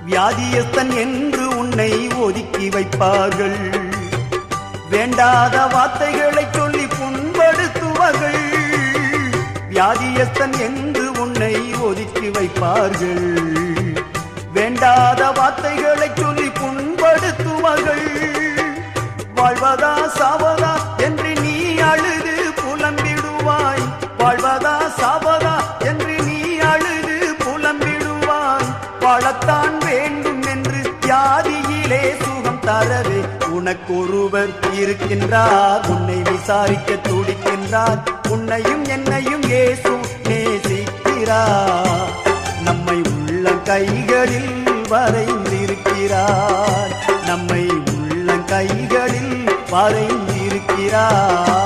வியாதியஸ்தன் என்று உன்னை ஒதுக்கி வைப்பார்கள். வேண்டாத வார்த்தைகளை சொல்லி புண்படுத்துவார்கள். வியாதியஸ்தன் என்று உன்னை ஒதுக்கி வைப்பார்கள். வேண்டாத வார்த்தைகளை சொல்லி புண்படுத்துவார்கள். வாழ்வதா சாவதா என்று நீ அழுது புலம்பிடுவாய். வாழ்வதா சாவதா என்று நீ அழுது புலம்பிடுவாய். வாழத்தான் வேண்டும் என்று வியாதியிலே சுகம் தரவே உனக்கொருவர் இருக்கின்றார். உன்னை விசாரிக்க துடிக்கின்றார். உன்னையும் என்னையும் இயேசு நேசிக்கிறார். நம்மை உள்ள கைகளில் வரைந்திருக்கிறார். நம்மை உள்ள கைகளில் வரைந்திருக்கிறார்.